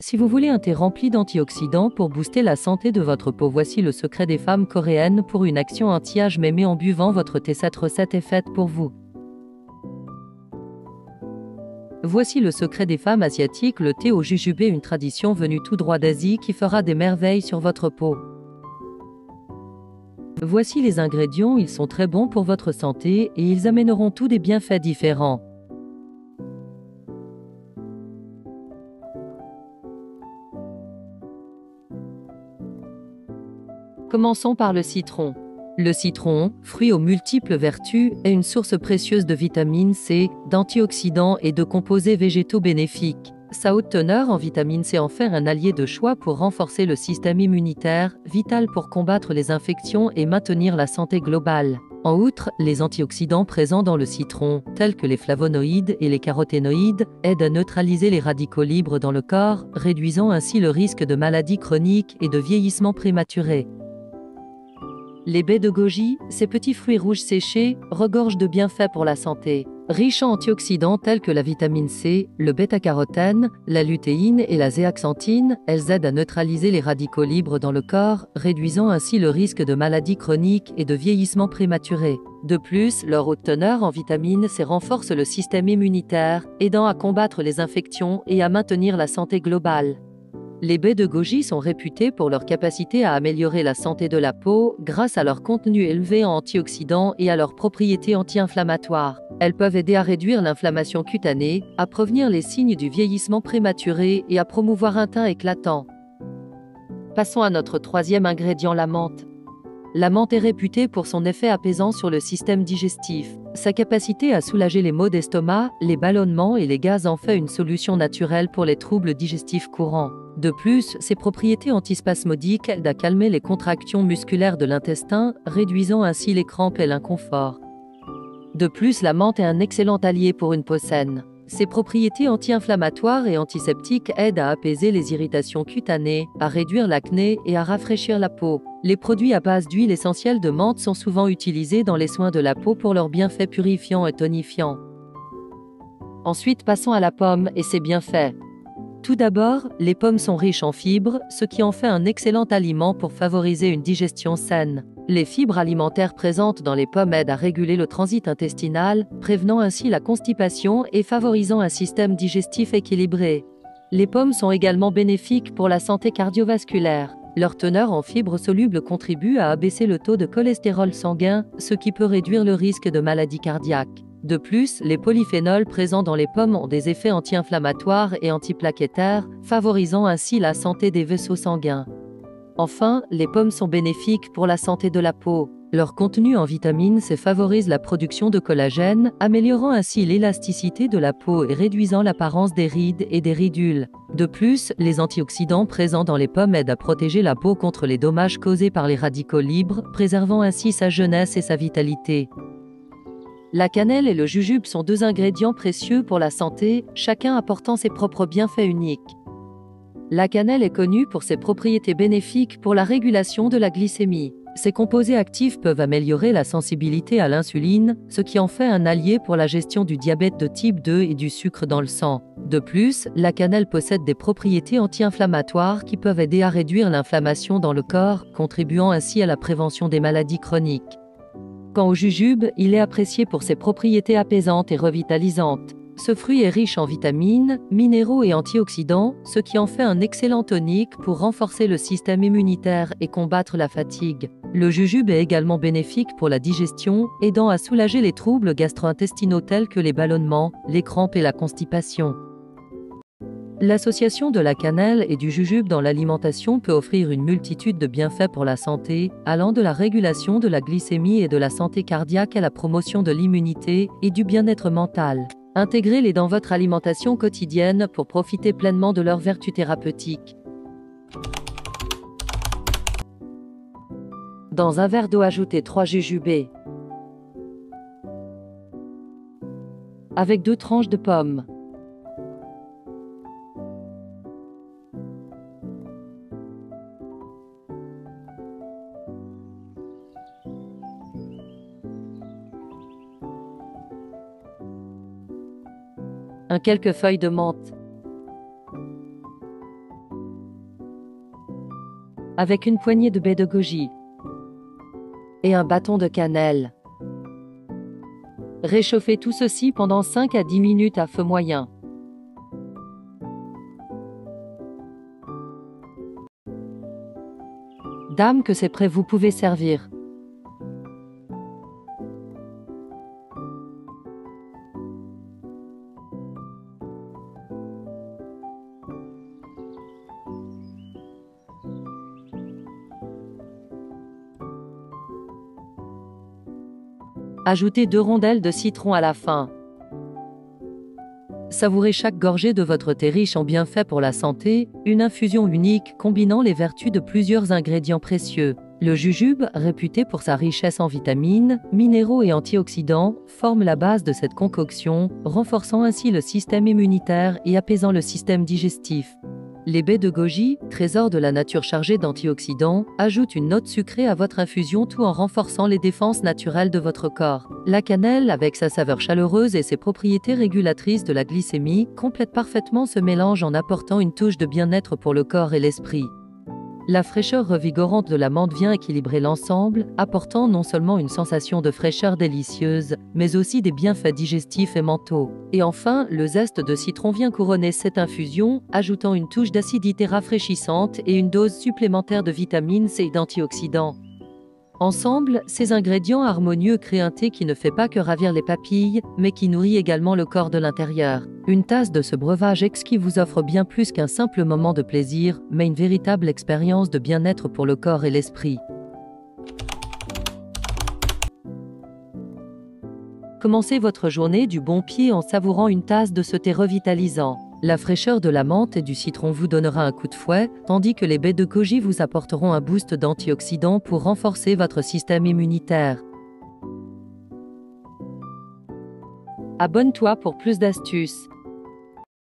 Si vous voulez un thé rempli d'antioxydants pour booster la santé de votre peau, voici le secret des femmes coréennes pour une action anti-âge mémé en buvant votre thé. Cette recette est faite pour vous. Voici le secret des femmes asiatiques, le thé au jujube, une tradition venue tout droit d'Asie qui fera des merveilles sur votre peau. Voici les ingrédients, ils sont très bons pour votre santé et ils amèneront tous des bienfaits différents. Commençons par le citron. Le citron, fruit aux multiples vertus, est une source précieuse de vitamine C, d'antioxydants et de composés végétaux bénéfiques. Sa haute teneur en vitamine C en fait un allié de choix pour renforcer le système immunitaire, vital pour combattre les infections et maintenir la santé globale. En outre, les antioxydants présents dans le citron, tels que les flavonoïdes et les caroténoïdes, aident à neutraliser les radicaux libres dans le corps, réduisant ainsi le risque de maladies chroniques et de vieillissement prématuré. Les baies de goji, ces petits fruits rouges séchés, regorgent de bienfaits pour la santé. Riches en antioxydants tels que la vitamine C, le bêta-carotène, la lutéine et la zéaxanthine, elles aident à neutraliser les radicaux libres dans le corps, réduisant ainsi le risque de maladies chroniques et de vieillissement prématuré. De plus, leur haute teneur en vitamine C renforce le système immunitaire, aidant à combattre les infections et à maintenir la santé globale. Les baies de goji sont réputées pour leur capacité à améliorer la santé de la peau grâce à leur contenu élevé en antioxydants et à leurs propriétés anti-inflammatoires. Elles peuvent aider à réduire l'inflammation cutanée, à prévenir les signes du vieillissement prématuré et à promouvoir un teint éclatant. Passons à notre troisième ingrédient, la menthe. La menthe est réputée pour son effet apaisant sur le système digestif. Sa capacité à soulager les maux d'estomac, les ballonnements et les gaz en fait une solution naturelle pour les troubles digestifs courants. De plus, ses propriétés antispasmodiques aident à calmer les contractions musculaires de l'intestin, réduisant ainsi les crampes et l'inconfort. De plus, la menthe est un excellent allié pour une peau saine. Ses propriétés anti-inflammatoires et antiseptiques aident à apaiser les irritations cutanées, à réduire l'acné et à rafraîchir la peau. Les produits à base d'huile essentielle de menthe sont souvent utilisés dans les soins de la peau pour leurs bienfaits purifiants et tonifiants. Ensuite, passons à la pomme et ses bienfaits. Tout d'abord, les pommes sont riches en fibres, ce qui en fait un excellent aliment pour favoriser une digestion saine. Les fibres alimentaires présentes dans les pommes aident à réguler le transit intestinal, prévenant ainsi la constipation et favorisant un système digestif équilibré. Les pommes sont également bénéfiques pour la santé cardiovasculaire. Leur teneur en fibres solubles contribue à abaisser le taux de cholestérol sanguin, ce qui peut réduire le risque de maladies cardiaques. De plus, les polyphénols présents dans les pommes ont des effets anti-inflammatoires et antiplaquettaires, favorisant ainsi la santé des vaisseaux sanguins. Enfin, les pommes sont bénéfiques pour la santé de la peau. Leur contenu en vitamine C favorise la production de collagène, améliorant ainsi l'élasticité de la peau et réduisant l'apparence des rides et des ridules. De plus, les antioxydants présents dans les pommes aident à protéger la peau contre les dommages causés par les radicaux libres, préservant ainsi sa jeunesse et sa vitalité. La cannelle et le jujube sont deux ingrédients précieux pour la santé, chacun apportant ses propres bienfaits uniques. La cannelle est connue pour ses propriétés bénéfiques pour la régulation de la glycémie. Ses composés actifs peuvent améliorer la sensibilité à l'insuline, ce qui en fait un allié pour la gestion du diabète de type 2 et du sucre dans le sang. De plus, la cannelle possède des propriétés anti-inflammatoires qui peuvent aider à réduire l'inflammation dans le corps, contribuant ainsi à la prévention des maladies chroniques. Quant au jujube, il est apprécié pour ses propriétés apaisantes et revitalisantes. Ce fruit est riche en vitamines, minéraux et antioxydants, ce qui en fait un excellent tonique pour renforcer le système immunitaire et combattre la fatigue. Le jujube est également bénéfique pour la digestion, aidant à soulager les troubles gastro-intestinaux tels que les ballonnements, les crampes et la constipation. L'association de la cannelle et du jujube dans l'alimentation peut offrir une multitude de bienfaits pour la santé, allant de la régulation de la glycémie et de la santé cardiaque à la promotion de l'immunité et du bien-être mental. Intégrez-les dans votre alimentation quotidienne pour profiter pleinement de leurs vertus thérapeutiques. Dans un verre d'eau, ajoutez 3 jujubes avec 2 tranches de pommes. Quelques feuilles de menthe. avec une poignée de baies de goji et un bâton de cannelle. Réchauffez tout ceci pendant 5 à 10 minutes à feu moyen. Dame, que c'est prêt, vous pouvez servir. Ajoutez 2 rondelles de citron à la fin. Savourez chaque gorgée de votre thé riche en bienfaits pour la santé, une infusion unique combinant les vertus de plusieurs ingrédients précieux. Le jujube, réputé pour sa richesse en vitamines, minéraux et antioxydants, forme la base de cette concoction, renforçant ainsi le système immunitaire et apaisant le système digestif. Les baies de goji, trésor de la nature chargé d'antioxydants, ajoutent une note sucrée à votre infusion tout en renforçant les défenses naturelles de votre corps. La cannelle, avec sa saveur chaleureuse et ses propriétés régulatrices de la glycémie, complète parfaitement ce mélange en apportant une touche de bien-être pour le corps et l'esprit. La fraîcheur revigorante de la menthe vient équilibrer l'ensemble, apportant non seulement une sensation de fraîcheur délicieuse, mais aussi des bienfaits digestifs et mentaux. Et enfin, le zeste de citron vient couronner cette infusion, ajoutant une touche d'acidité rafraîchissante et une dose supplémentaire de vitamines C et d'antioxydants. Ensemble, ces ingrédients harmonieux créent un thé qui ne fait pas que ravir les papilles, mais qui nourrit également le corps de l'intérieur. Une tasse de ce breuvage exquis vous offre bien plus qu'un simple moment de plaisir, mais une véritable expérience de bien-être pour le corps et l'esprit. Commencez votre journée du bon pied en savourant une tasse de ce thé revitalisant. La fraîcheur de la menthe et du citron vous donnera un coup de fouet, tandis que les baies de goji vous apporteront un boost d'antioxydants pour renforcer votre système immunitaire. Abonne-toi pour plus d'astuces.